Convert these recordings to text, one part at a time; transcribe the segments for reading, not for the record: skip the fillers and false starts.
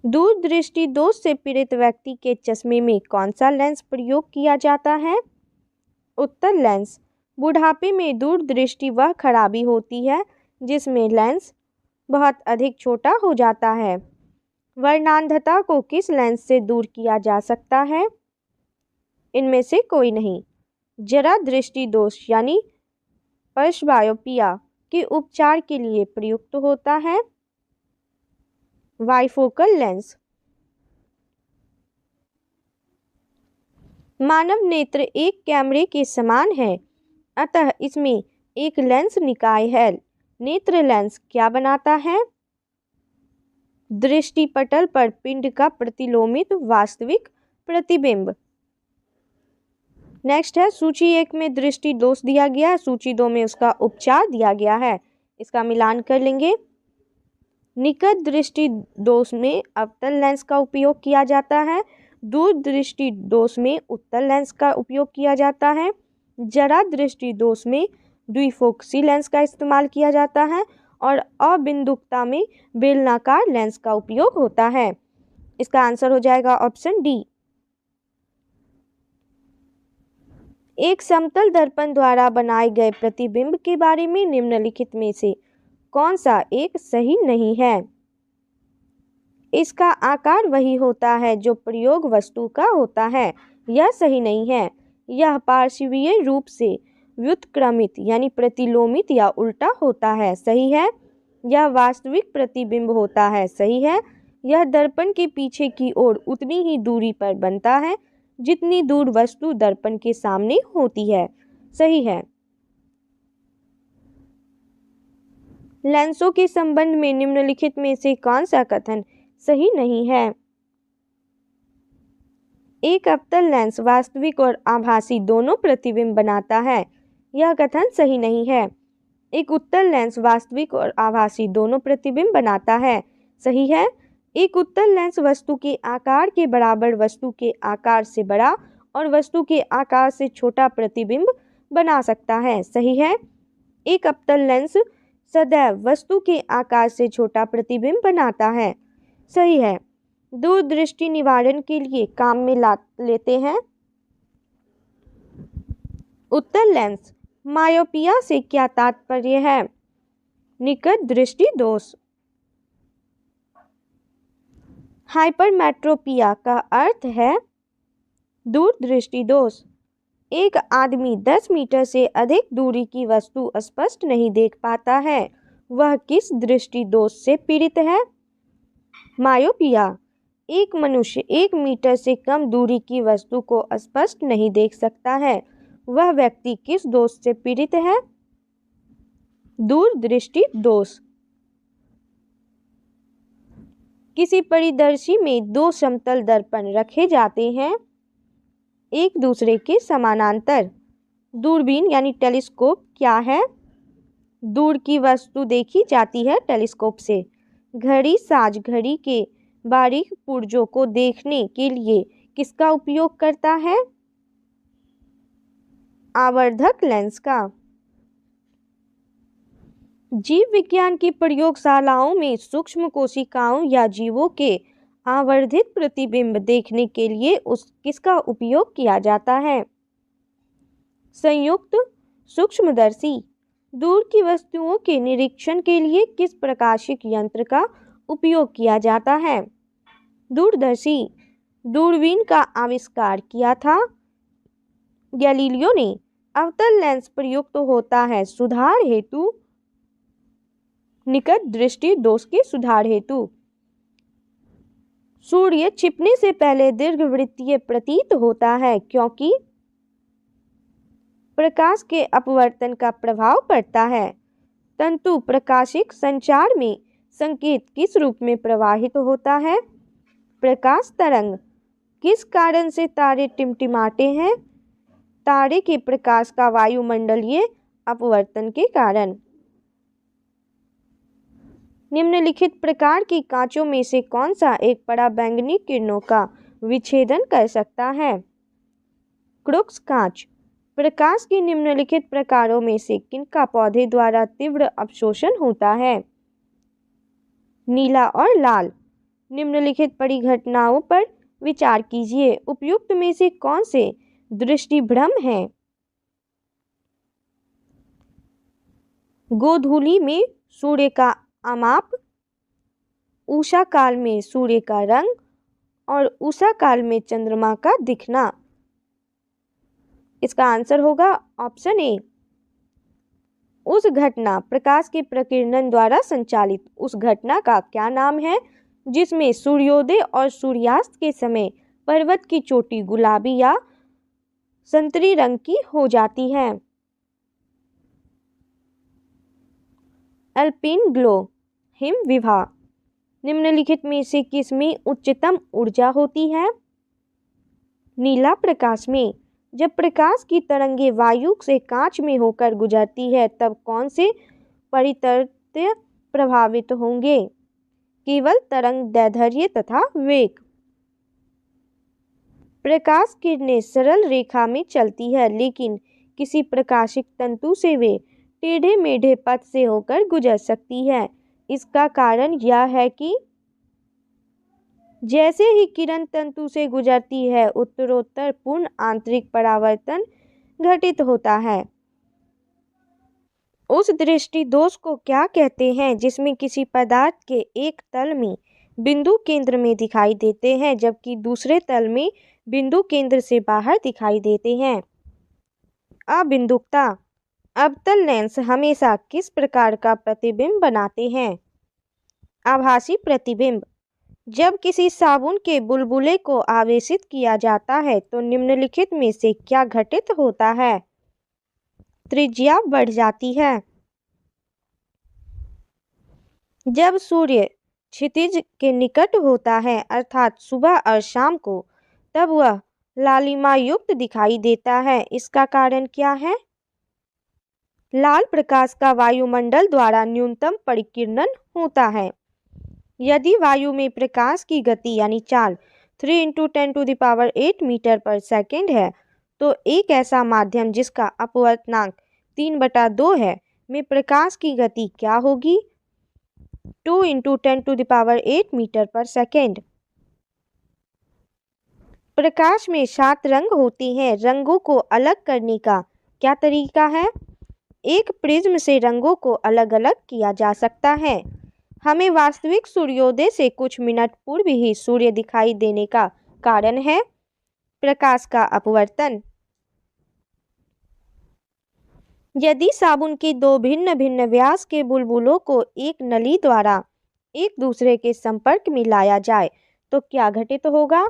दूर दृष्टि दोष से पीड़ित व्यक्ति के चश्मे में कौन सा लेंस प्रयोग किया जाता है? उत्तर लेंस। बुढ़ापे में दूर दृष्टि वह खराबी होती है जिसमें लेंस बहुत अधिक छोटा हो जाता है। वर्णांधता को किस लेंस से दूर किया जा सकता है? इनमें से कोई नहीं। जरा दृष्टि दोष यानी पर्शबायोपिया के उपचार के लिए प्रयुक्त होता है बाइफोकल लेंस। मानव नेत्र एक कैमरे के समान है, अतः इसमें एक लेंस निकाय है। नेत्र लेंस क्या बनाता है? दृष्टिपटल पर पिंड का प्रतिलोमित वास्तविक प्रतिबिंब। नेक्स्ट है, सूची 1 में दृष्टि दोष दिया गया है, सूची 2 में उसका उपचार दिया गया है। इसका मिलान कर लेंगे। निकट दृष्टि दोष में अवतल लेंस का उपयोग किया जाता है। दूर दृष्टि दोष में उत्तल लेंस का उपयोग किया जाता है। जरा दृष्टि दोष में द्विफोकसी लेंस का इस्तेमाल किया जाता है और अबिंदुकता में बेलनाकार लेंस का उपयोग होता है। इसका आंसर हो जाएगा ऑप्शन डी। एक समतल दर्पण द्वारा बनाए गए प्रतिबिंब के बारे में निम्नलिखित में से कौन सा एक सही नहीं है? इसका आकार वही होता है जो प्रयोग वस्तु का होता है। यह सही नहीं है। यह पार्श्वीय रूप से व्युत्क्रमित यानी प्रतिलोमित या उल्टा होता है। सही है। यह वास्तविक प्रतिबिंब होता है। सही है। यह दर्पण के पीछे की ओर उतनी ही दूरी पर बनता है जितनी दूर वस्तु दर्पण के सामने होती है। सही है। लेंसों के संबंध में निम्नलिखित में से कौन सा कथन सही नहीं है? एक अवतल लेंस वास्तविक और आभासी दोनों प्रतिबिंब बनाता है। यह कथन सही नहीं है। एक उत्तल लेंस वास्तविक और आभासी दोनों प्रतिबिंब बनाता है। सही है। एक उत्तल लेंस वस्तु के आकार के बराबर वस्तु के आकार से बड़ा और वस्तु के आकार से छोटा प्रतिबिंब बना सकता है। सही है। एक अवतल लेंस सदैव वस्तु के आकार से छोटा प्रतिबिंब बनाता है। सही है। दूर दृष्टि निवारण के लिए काम में लेते हैं उत्तल लेंस। मायोपिया से क्या तात्पर्य है? निकट दृष्टि दोष। हाइपरमेट्रोपिया का अर्थ है दूर दृष्टि दोष। एक आदमी 10 मीटर से अधिक दूरी की वस्तु स्पष्ट नहीं देख पाता है। वह किस दृष्टि दोष से पीड़ित है? मायोपिया। एक मनुष्य 1 मीटर से कम दूरी की वस्तु को स्पष्ट नहीं देख सकता है। वह व्यक्ति किस दोष से पीड़ित है? दूर दृष्टि दोष। किसी परिदर्शी में 2 समतल दर्पण रखे जाते हैं एक दूसरे के समानांतर। दूरबीन यानी टेलीस्कोप क्या है? दूर की वस्तु देखी जाती है टेलीस्कोप से। घड़ी साज घड़ी के बारीक पुर्जों को देखने के लिए किसका उपयोग करता है? आवर्धक लेंस का। जीव विज्ञान की प्रयोगशालाओं में सूक्ष्म कोशिकाओं या जीवों के आवर्धित प्रतिबिंब देखने के लिए किसका उपयोग किया जाता है? संयुक्त सूक्ष्मदर्शी। दूर की वस्तुओं के निरीक्षण के लिए किस प्रकाशिक यंत्र का उपयोग किया जाता है? दूरदर्शी। दूरबीन का आविष्कार किया था गैलीलियो ने। अवतल लेंस प्रयुक्त होता है सुधार हेतु। निकट दृष्टि दोष के सुधार हेतु। सूर्य छिपने से पहले दीर्घवृत्तीय प्रतीत होता है क्योंकि प्रकाश के अपवर्तन का प्रभाव पड़ता है। तंतु प्रकाशिक संचार में संकेत किस रूप में प्रवाहित होता है? प्रकाश तरंग। किस कारण से तारे टिमटिमाते हैं? तारे के प्रकाश का वायुमंडलीय अपवर्तन के कारण। निम्नलिखित प्रकार की कांचों में से कौन सा एक पराबैंगनी किरणों का विच्छेदन कर सकता है? क्रूक्स कांच। प्रकाश के निम्नलिखित प्रकारों में से किनका पौधे द्वारा तीव्र अवशोषण होता है? नीला और लाल। निम्नलिखित परिघटनाओं पर विचार कीजिए। उपयुक्त में से कौन से दृष्टिभ्रम हैं? गोधूली में सूर्य का अमाप, उषा काल में सूर्य का रंग और उषा काल में चंद्रमा का दिखना। इसका आंसर होगा ऑप्शन ए। उस घटना, प्रकाश के प्रकीर्णन द्वारा संचालित उस घटना का क्या नाम है जिसमें सूर्योदय और सूर्यास्त के समय पर्वत की चोटी गुलाबी या संतरी रंग की हो जाती है? Alpine glow, him Vibha. निम्नलिखित में से किसमें उच्चतम ऊर्जा होती है? नीला प्रकाश में। जब प्रकाश की तरंगें वायु से कांच में होकर गुजरती है तब कौन से परितत्व प्रभावित होंगे? केवल तरंग दैर्ध्य तथा वेग। प्रकाश किरणें सरल रेखा में चलती है, लेकिन किसी प्रकाशिक तंतु से वे टेढ़े मेढ़े पथ से होकर गुजर सकती है। इसका कारण यह है कि जैसे ही किरण तंतु से गुजरती है उत्तरोत्तर पूर्ण आंतरिक परावर्तन घटित होता है। उस दृष्टि दोष को क्या कहते हैं जिसमें किसी पदार्थ के एक तल में बिंदु केंद्र में दिखाई देते हैं जबकि दूसरे तल में बिंदु केंद्र से बाहर दिखाई देते हैं? अबिंदुकता। अवतल लेंस हमेशा किस प्रकार का प्रतिबिंब बनाते हैं? आभासी प्रतिबिंब। जब किसी साबुन के बुलबुले को आवेशित किया जाता है तो निम्नलिखित में से क्या घटित होता है? त्रिज्या बढ़ जाती है। जब सूर्य क्षितिज के निकट होता है अर्थात सुबह और शाम को, तब वह लालिमा युक्त दिखाई देता है। इसका कारण क्या है? लाल प्रकाश का वायुमंडल द्वारा न्यूनतम परिकीर्णन होता है। यदि वायु में प्रकाश की गति यानी चाल 3 × 10⁸ मीटर पर सेकेंड है तो एक ऐसा माध्यम जिसका अपवर्तनांक 3/2 है में प्रकाश की गति क्या होगी? 2 × 10⁸ मीटर पर सेकेंड। प्रकाश में 7 रंग होते हैं। रंगों को अलग करने का क्या तरीका है? एक प्रिज्म से रंगों को अलग अलग किया जा सकता है। हमें वास्तविक सूर्योदय से कुछ मिनट पूर्व ही सूर्य दिखाई देने का कारण है प्रकाश का अपवर्तन। यदि साबुन के 2 भिन्न भिन्न व्यास के बुलबुलों को एक नली द्वारा एक दूसरे के संपर्क में लाया जाए तो क्या घटित होगा?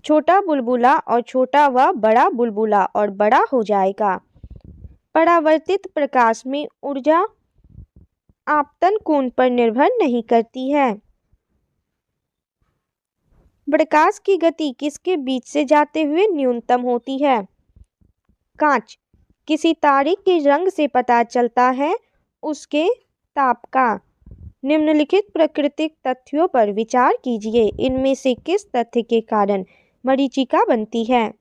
छोटा बुलबुला और छोटा व बड़ा बुलबुला और बड़ा हो जाएगा। परावर्तित प्रकाश में ऊर्जा आपतन कोण पर निर्भर नहीं करती है। प्रकाश की गति किसके बीच से जाते हुए न्यूनतम होती है? कांच। किसी तारे के रंग से पता चलता है उसके ताप का। निम्नलिखित प्राकृतिक तथ्यों पर विचार कीजिए। इनमें से किस तथ्य के कारण मरीचिका बनती है?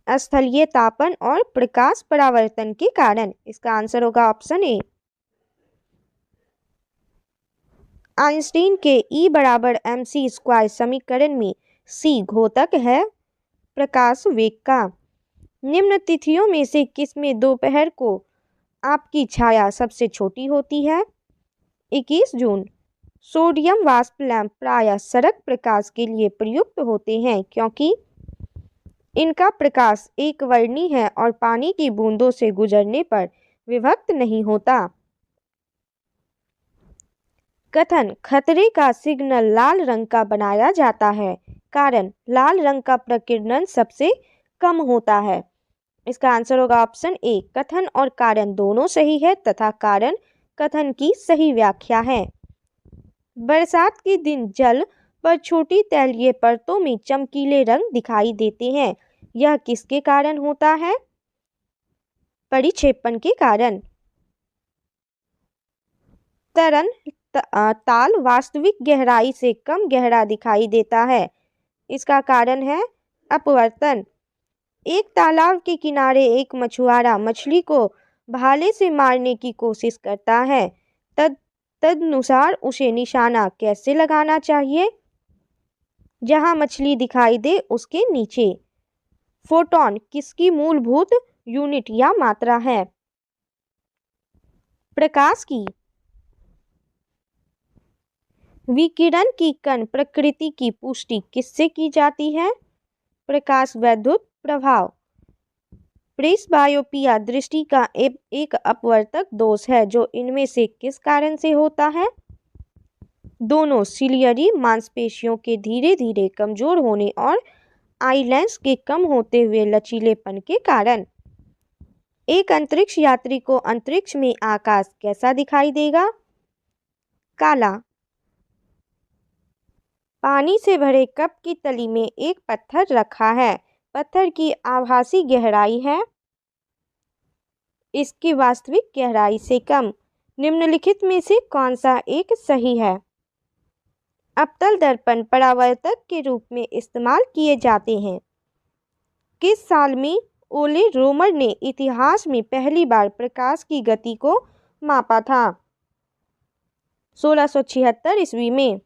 स्थलीय तापन और प्रकाश परावर्तन के कारण। इसका आंसर होगा ऑप्शन ए। आइंस्टीन के E = mc² समीकरण में c घोतक है प्रकाश वेग का। निम्न तिथियों में से किसमें दोपहर को आपकी छाया सबसे छोटी होती है? 21 जून। सोडियम वाष्प लैंप प्रायः सड़क प्रकाश के लिए प्रयुक्त होते हैं क्योंकि इनका प्रकाश एकवर्णी है और पानी की बूंदों से गुजरने पर विभक्त नहीं होता। कथन: खतरे का सिग्नल लाल रंग का बनाया जाता है। कारण: लाल रंग का प्रकीर्णन सबसे कम होता है। इसका आंसर होगा ऑप्शन ए। कथन और कारण दोनों सही है तथा कारण कथन की सही व्याख्या है। बरसात के दिन जल पर छोटी तैलीय परतों में चमकीले रंग दिखाई देते हैं। यह किसके कारण होता है? परिक्षेपण के कारण। तरल ताल वास्तविक गहराई से कम गहरा दिखाई देता है। इसका कारण है अपवर्तन। एक तालाब के किनारे एक मछुआरा मछली को भाले से मारने की कोशिश करता है। तदनुसार उसे निशाना कैसे लगाना चाहिए? जहां मछली दिखाई दे उसके नीचे। फोटॉन किसकी मूलभूत यूनिट या मात्रा है? प्रकाश की। विकिरण की कण प्रकृति की पुष्टि किससे की जाती है? प्रकाश वैद्युत प्रभाव। प्रेसबायोपिया दृष्टि का एक अपवर्तक दोष है जो इनमें से किस कारण से होता है? दोनों सिलियरी मांसपेशियों के धीरे धीरे कमजोर होने और आई लेंस के कम होते हुए लचीलेपन के कारण। एक अंतरिक्ष यात्री को अंतरिक्ष में आकाश कैसा दिखाई देगा? काला। पानी से भरे कप की तली में एक पत्थर रखा है। पत्थर की आभासी गहराई है इसकी वास्तविक गहराई से कम। निम्नलिखित में से कौन सा एक सही है? अवतल दर्पण परावर्तक के रूप में इस्तेमाल किए जाते हैं। किस साल में ओले रोमर ने इतिहास में पहली बार प्रकाश की गति को मापा था? 1676 ईस्वी में।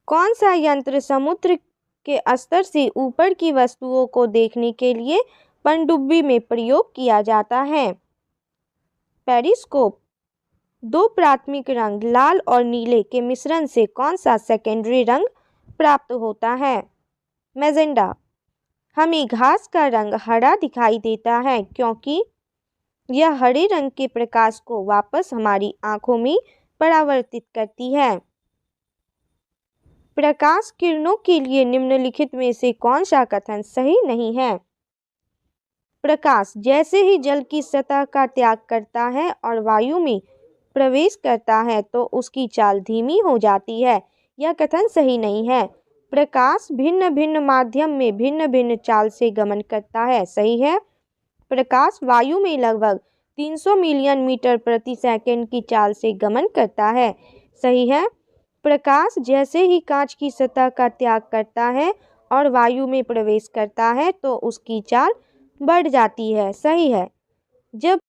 कौन सा यंत्र समुद्र के स्तर से ऊपर की वस्तुओं को देखने के लिए पनडुब्बी में प्रयोग किया जाता है? पेरिस्कोप। दो प्राथमिक रंग लाल और नीले के मिश्रण से कौन सा सेकेंडरी रंग प्राप्त होता है? मैजेंडा। हमें घास का रंग हरा दिखाई देता है क्योंकि यह हरे रंग के प्रकाश को वापस हमारी आंखों में परावर्तित करती है। प्रकाश किरणों के लिए निम्नलिखित में से कौन सा कथन सही नहीं है? प्रकाश जैसे ही जल की सतह का त्याग करता है और वायु में प्रवेश करता है तो उसकी चाल धीमी हो जाती है। यह कथन सही नहीं है। प्रकाश भिन्न भिन्न माध्यम में भिन्न भिन्न चाल से गमन करता है। सही है। प्रकाश वायु में लगभग 300 मिलियन मीटर प्रति सेकंड की चाल से गमन करता है। सही है। प्रकाश जैसे ही कांच की सतह का त्याग करता है और वायु में प्रवेश करता है तो उसकी चाल बढ़ जाती है। सही है। जब